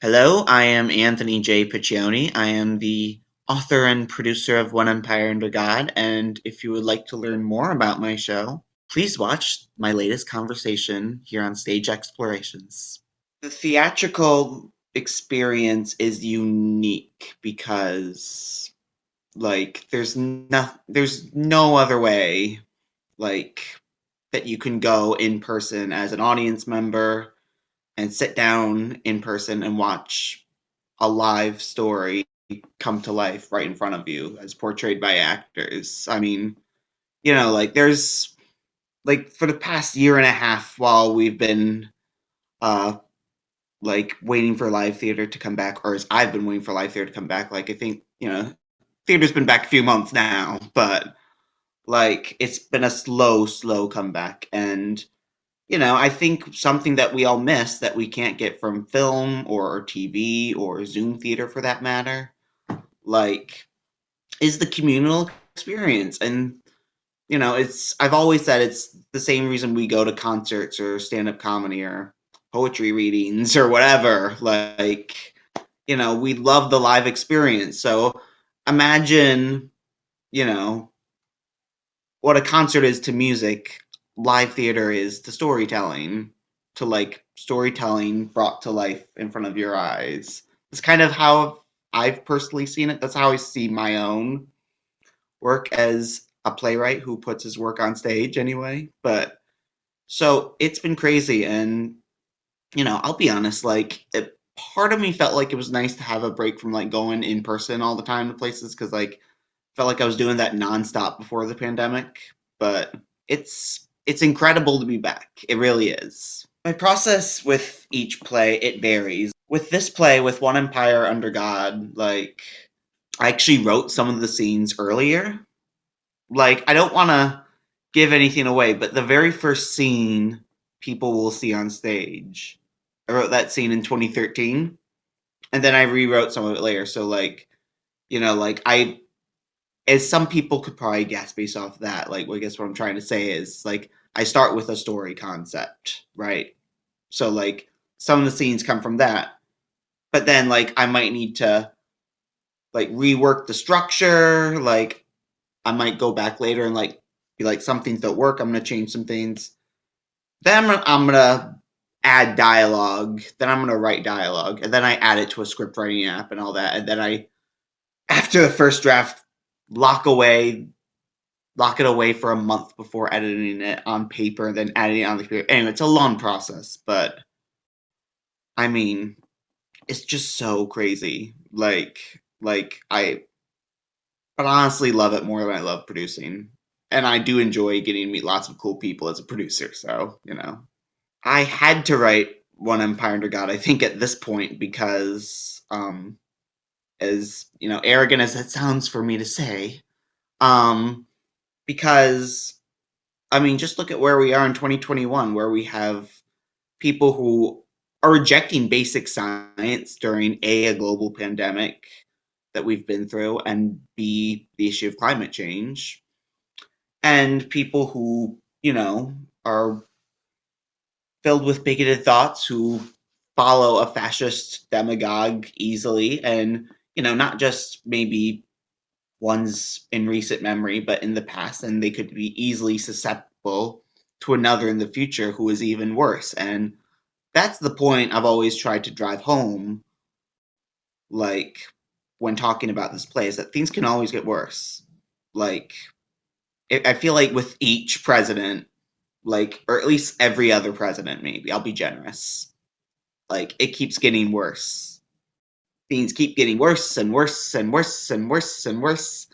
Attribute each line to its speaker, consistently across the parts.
Speaker 1: Hello, I am Anthony J. Piccione. I am the author and producer of One Empire Under God, and if you would like to learn more about my show, please watch my latest conversation here on Stage Explorations. The theatrical experience is unique because, there's no other way, like, that you can go in person as an audience member and sit down in person and watch a live story come to life right in front of you as portrayed by actors. I mean, there's for the past year and a half while we've been uh waiting for live theater to come back, or as I've been waiting for live theater to come back, I think, theater's been back a few months now, but it's been a slow comeback. And I think something that we all miss that we can't get from film or TV or Zoom theater for that matter, like, is the communal experience. And, I've always said it's the same reason we go to concerts or stand up comedy or poetry readings or whatever. We love the live experience. So imagine, you know, what a concert is to music, live theater is to storytelling, to storytelling brought to life in front of your eyes. It's kind of how I've personally seen it. That's how I see my own work as a playwright who puts his work on stage anyway. But so it's been crazy. And, I'll be honest, part of me felt like it was nice to have a break from going in person all the time to places because felt like I was doing that nonstop before the pandemic, but it's incredible to be back. It really is. My process with each play, it varies. With this play, with One Empire Under God, I actually wrote some of the scenes earlier. I don't want to give anything away, but the very first scene people will see on stage, I wrote that scene in 2013, and then I rewrote some of it later. So I as some people could probably guess based off of that, I guess what I'm trying to say is I start with a story concept, right? So some of the scenes come from that, but then I might need to rework the structure. I might go back later and be some things don't work. I'm gonna change some things. Then I'm gonna add dialogue. Then I'm gonna write dialogue, and then I add it to a script writing app and all that. And then after the first draft, lock away lock it away for a month before editing it on paper, then adding it on the computer. Anyway, it's a long process, but I mean, it's just so crazy. I but honestly love it more than I love producing. And I do enjoy getting to meet lots of cool people as a producer, so, I had to write One Empire Under God, I think, at this point because, as, arrogant as that sounds for me to say, um, because I mean, just look at where we are in 2021, where we have people who are rejecting basic science during a global pandemic that we've been through, and B, the issue of climate change, and people who, are filled with bigoted thoughts who follow a fascist demagogue easily, and, not just maybe ones in recent memory, but in the past, and they could be easily susceptible to another in the future who is even worse. And that's the point I've always tried to drive home, like when talking about this play, is that things can always get worse. Like, I feel like with each president, or at least every other president, maybe, I'll be generous, it keeps getting worse. Things keep getting worse and worse and worse and worse and worse.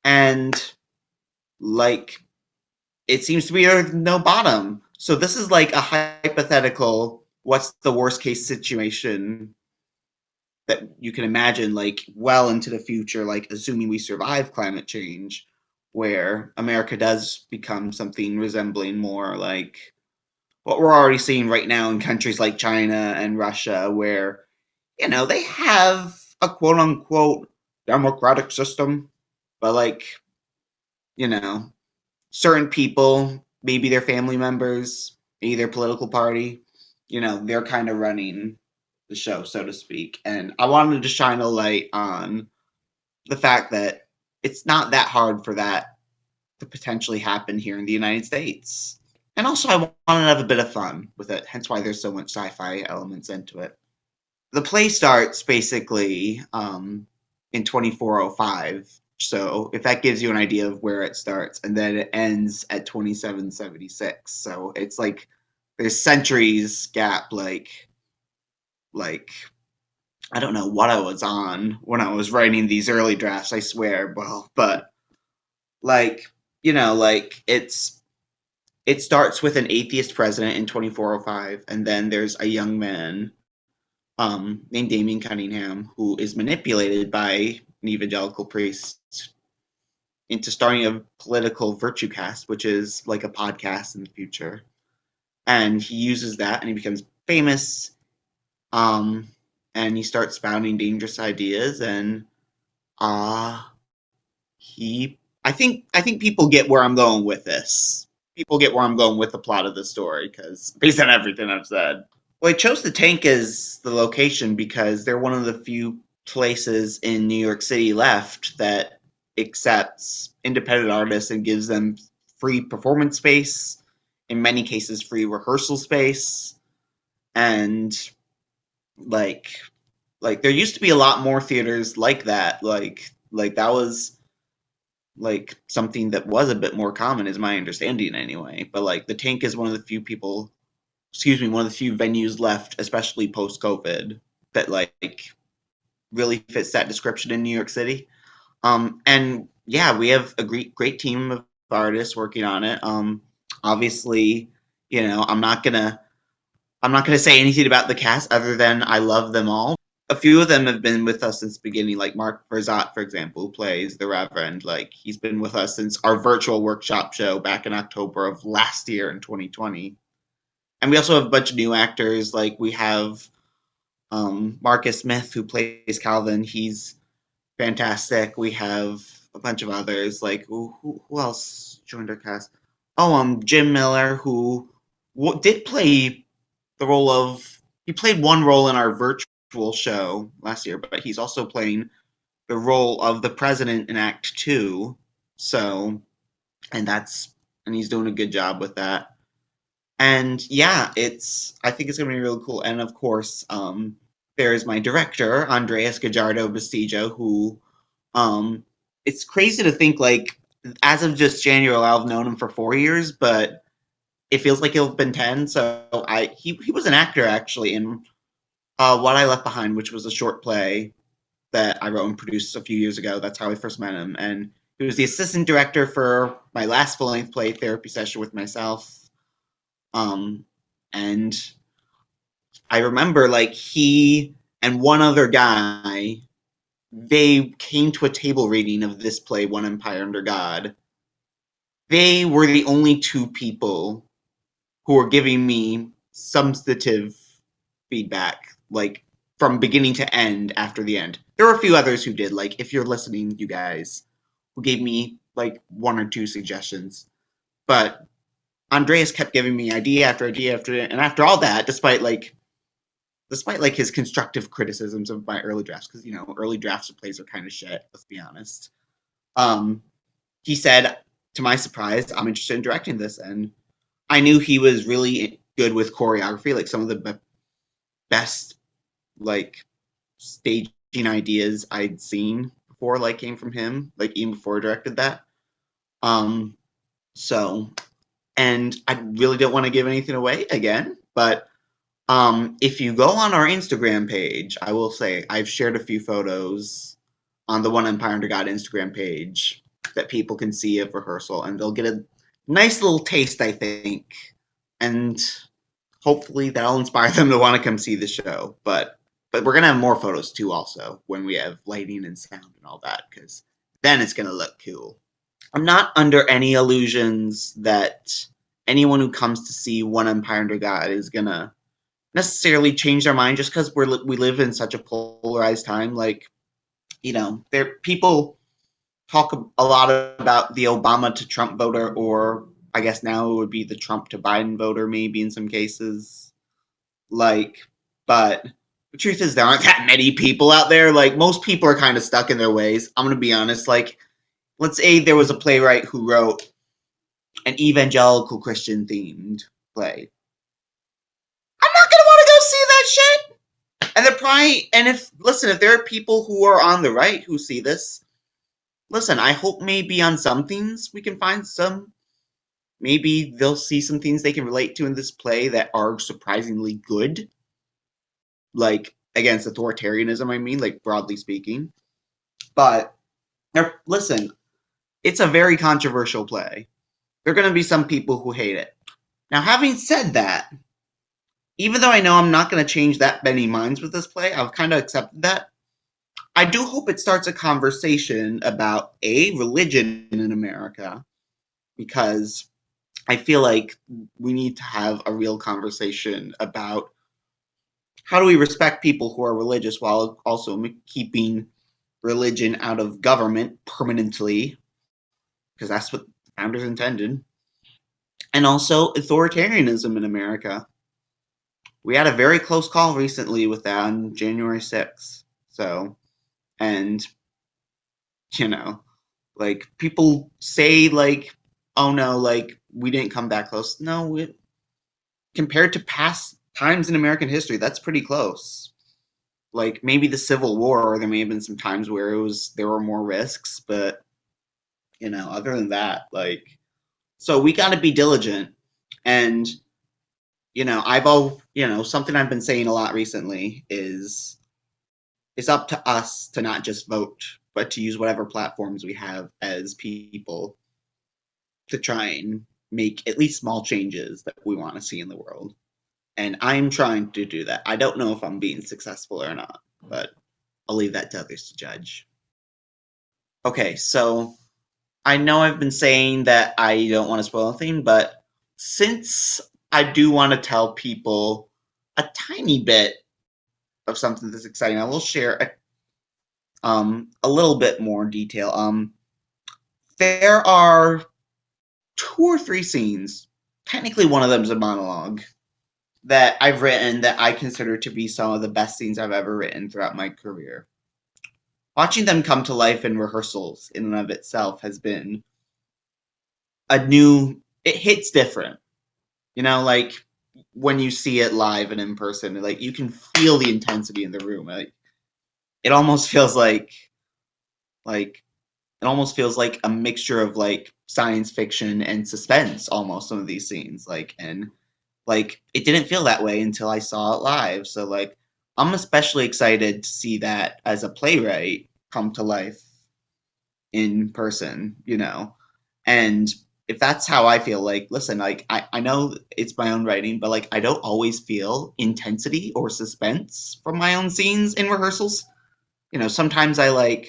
Speaker 1: And, like, it seems to be no bottom. So this is like a hypothetical, what's the worst case situation that you can imagine, well into the future, assuming we survive climate change, where America does become something resembling more like what we're already seeing right now in countries like China and Russia, where, they have a quote unquote democratic system, but you know, certain people, maybe their family members, maybe their political party, they're kind of running the show, so to speak. And I wanted to shine a light on the fact that it's not that hard for that to potentially happen here in the United States. And also, I wanted to have a bit of fun with it, hence why there's so much sci-fi elements into it. The play starts basically in 2405, so if that gives you an idea of where it starts, and then it ends at 2776. So it's like there's centuries gap, like I don't know what I was on when I was writing these early drafts, I swear. Well, but like, like it starts with an atheist president in 2405, and then there's a young man named Damien Cunningham who is manipulated by an evangelical priest into starting a political virtue cast, which is like a podcast in the future. And he uses that and he becomes famous. And he starts spouting dangerous ideas, and uh he I think people get where I'm going with this. People get where I'm going with the plot of the story, because based on everything I've said. Well, I chose the tank as the location because they're one of the few places in New York City left that accepts independent artists and gives them free performance space, in many cases free rehearsal space, and like there used to be a lot more theaters like that. Like that was like something that was a bit more common, is my understanding anyway. But like the tank is one of the few one of the few venues left, especially post COVID, that like really fits that description in New York City. And yeah, we have a great team of artists working on it. Obviously, I'm not gonna say anything about the cast other than I love them all. A few of them have been with us since the beginning, like Mark Verzat, for example, who plays the Reverend. Like he's been with us since our virtual workshop show back in October of last year in 2020. And we also have a bunch of new actors. Like we have Marcus Smith, who plays Calvin. He's fantastic. We have a bunch of others. Like who else joined our cast? Oh, Jim Miller, who did play the role of. He played one role in our virtual show last year, but he's also playing the role of the president in Act Two. So, and he's doing a good job with that. And yeah, I think it's gonna be really cool. And of course, there's my director, Andreas Gajardo Bastijo, who um it's crazy to think, like, as of just January I've known him for 4 years, but it feels like it's been 10. So he was an actor actually in What I Left Behind, which was a short play that I wrote and produced a few years ago. That's how I first met him. And he was the assistant director for my last full length play, Therapy Session with Myself. And I remember, like, he and one other guy, they came to a table reading of this play, One Empire Under God. They were the only two people who were giving me substantive feedback, like from beginning to end after the end. There were a few others who did, like, if you're listening, you guys, who gave me like one or two suggestions. But Andreas kept giving me idea after idea and after all that, despite his constructive criticisms of my early drafts, because early drafts of plays are kind of shit, let's be honest. He said, to my surprise, I'm interested in directing this, and I knew he was really good with choreography. Like some of the best like staging ideas I'd seen before, like, came from him, like even before I directed that. So, and I really don't want to give anything away again, but if you go on our Instagram page, I will say I've shared a few photos on the One Empire Under God Instagram page that people can see of rehearsal, and they'll get a nice little taste, I think, and hopefully that'll inspire them to want to come see the show. But we're gonna have more photos too, also, when we have lighting and sound and all that, because then it's gonna look cool. I'm not under any illusions that anyone who comes to see One Empire Under God is gonna necessarily change their mind just because we live in such a polarized time. Like, people talk a lot about the Obama to Trump voter, or I guess now it would be the Trump to Biden voter, maybe in some cases. Like, but The truth is there aren't that many people out there. Like, most people are kind of stuck in their ways. I'm gonna be honest. Like, let's say there was a playwright who wrote an evangelical Christian themed play. I'm not gonna want to go see that shit. And they're probably, and if there are people who are on the right who see this, listen, I hope maybe on some things we can find some, maybe they'll see some things they can relate to in this play that are surprisingly good. Like, against authoritarianism, I mean, like, broadly speaking. But, listen, it's a very controversial play. There are going to be some people who hate it. Now, having said that, even though I know I'm not going to change that many minds with this play, I've kind of accepted that. I do hope it starts a conversation about religion in America, because I feel like we need to have a real conversation about how do we respect people who are religious while also keeping religion out of government permanently, because that's what the founders intended. And also authoritarianism in America. We had a very close call recently with that on January 6th. So, and, like, people say, like, oh no, like, we didn't come that close. No, compared to past times in American history, that's pretty close. Like, maybe the Civil War, there may have been some times where there were more risks, but, other than that, like, so we got to be diligent. And, something I've been saying a lot recently is it's up to us to not just vote, but to use whatever platforms we have as people to try and make at least small changes that we want to see in the world. And I'm trying to do that. I don't know if I'm being successful or not, but I'll leave that to others to judge. Okay, so I know I've been saying that I don't want to spoil anything, but since I do want to tell people a tiny bit of something that's exciting, I will share a little bit more detail. There are 2 or 3 scenes. Technically, one of them is a monologue that I've written that I consider to be some of the best scenes I've ever written throughout my career. Watching them come to life in rehearsals in and of itself has been it hits different. Like, when you see it live and in person, like, you can feel the intensity in the room. Like, it almost feels like a mixture of, like, science fiction and suspense, almost, some of these scenes. And it didn't feel that way until I saw it live. So, like, I'm especially excited to see that as a playwright come to life in person, and if that's how I feel, like, listen, like, I know it's my own writing, but, like, I don't always feel intensity or suspense from my own scenes in rehearsals. Sometimes I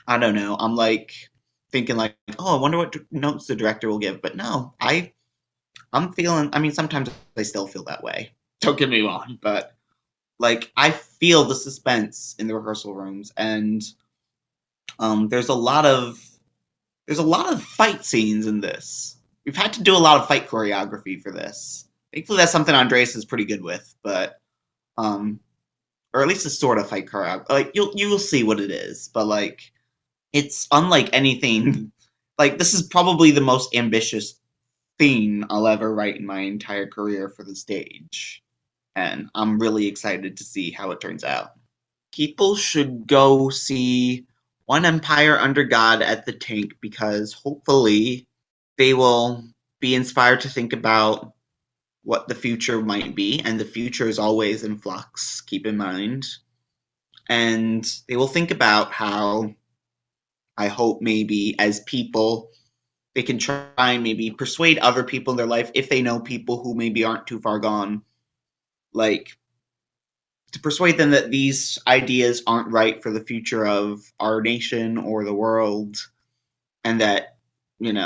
Speaker 1: don't know, I'm like thinking, like, oh, I wonder what notes the director will give. But no, I'm feeling, I mean, sometimes I still feel that way. Don't get me wrong, but, like, I feel the suspense in the rehearsal rooms. And there's a lot of fight scenes in this. We've had to do a lot of fight choreography for this. Thankfully, that's something Andreas is pretty good with, but or at least a sort of fight choreography. Like, you'll see what it is, but, like, it's unlike anything. Like, this is probably the most ambitious thing I'll ever write in my entire career for the stage, and I'm really excited to see how it turns out. People should go see One Empire Under God at the Tank, because hopefully they will be inspired to think about what the future might be, and the future is always in flux, keep in mind. And they will think about how, I hope, maybe as people, they can try and maybe persuade other people in their life, if they know people who maybe aren't too far gone, like, to persuade them that these ideas aren't right for the future of our nation or the world, and that, and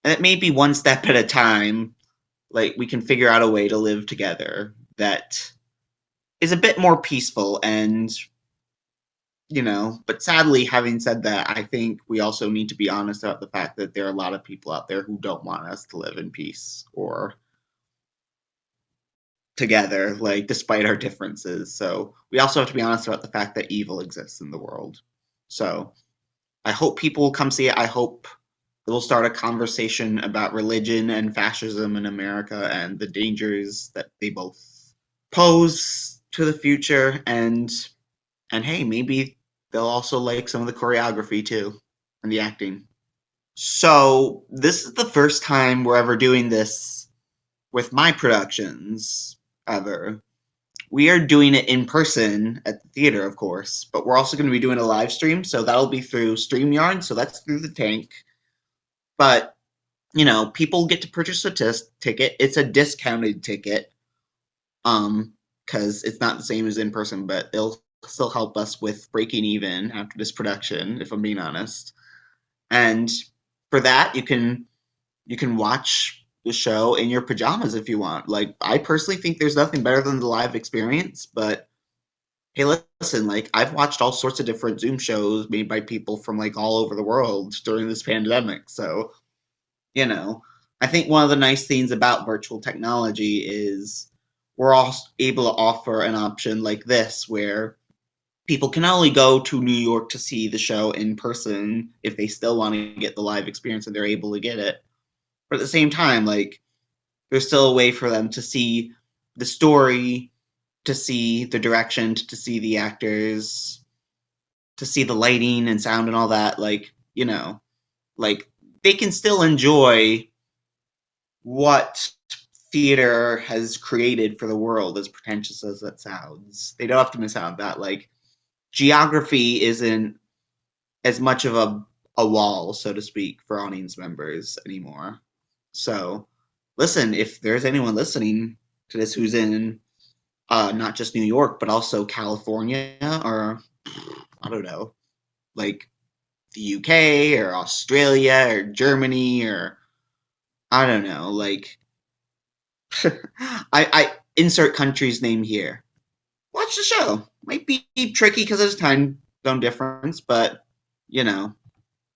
Speaker 1: that maybe one step at a time, like, we can figure out a way to live together that is a bit more peaceful. And, but sadly, having said that, I think we also need to be honest about the fact that there are a lot of people out there who don't want us to live in peace, or together, like, despite our differences. So we also have to be honest about the fact that evil exists in the world. So I hope people will come see it. I hope it will start a conversation about religion and fascism in America and the dangers that they both pose to the future. And hey, maybe they'll also like some of the choreography too and the acting. So this is the first time we're ever doing this with my productions ever. We are doing it in person at the theater, of course, but we're also going to be doing a live stream, so that'll be through StreamYard, so that's through the tank. But, people get to purchase a ticket. It's a discounted ticket, because it's not the same as in person, but it'll still help us with breaking even after this production, if I'm being honest. And for that, you can watch the show in your pajamas if you want. Like, I personally think there's nothing better than the live experience, but hey, listen, like, I've watched all sorts of different Zoom shows made by people from, like, all over the world during this pandemic. So, you know, I think one of the nice things about virtual technology is we're all able to offer an option like this where people can not only go to New York to see the show in person if they still want to get the live experience and they're able to get it, but at the same time, like, there's still a way for them to see the story, to see the direction, to see the actors, to see the lighting and sound and all that. Like, they can still enjoy what theater has created for the world, as pretentious as that sounds. They don't have to miss out on that. Like, geography isn't as much of a wall, so to speak, for audience members anymore. So, listen, if there's anyone listening to this who's in not just New York, but also California, or I don't know, like the UK or Australia or Germany, or I don't know, like I insert country's name here. Watch the show. Might be tricky because of the time zone difference, but you know,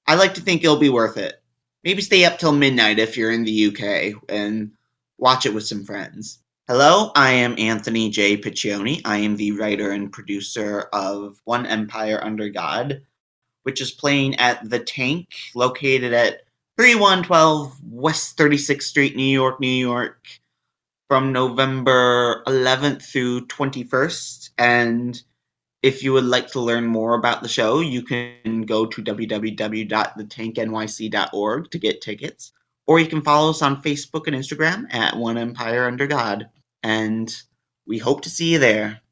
Speaker 1: I like to think it'll be worth it. Maybe stay up till midnight if you're in the UK and watch it with some friends. Hello, I am Anthony J. Piccione. I am the writer and producer of One Empire Under God, which is playing at The Tank, located at 3112 West 36th Street, New York, New York, from November 11th through 21st. And if you would like to learn more about the show, you can go to www.thetanknyc.org to get tickets, or you can follow us on Facebook and Instagram at One Empire Under God. And we hope to see you there.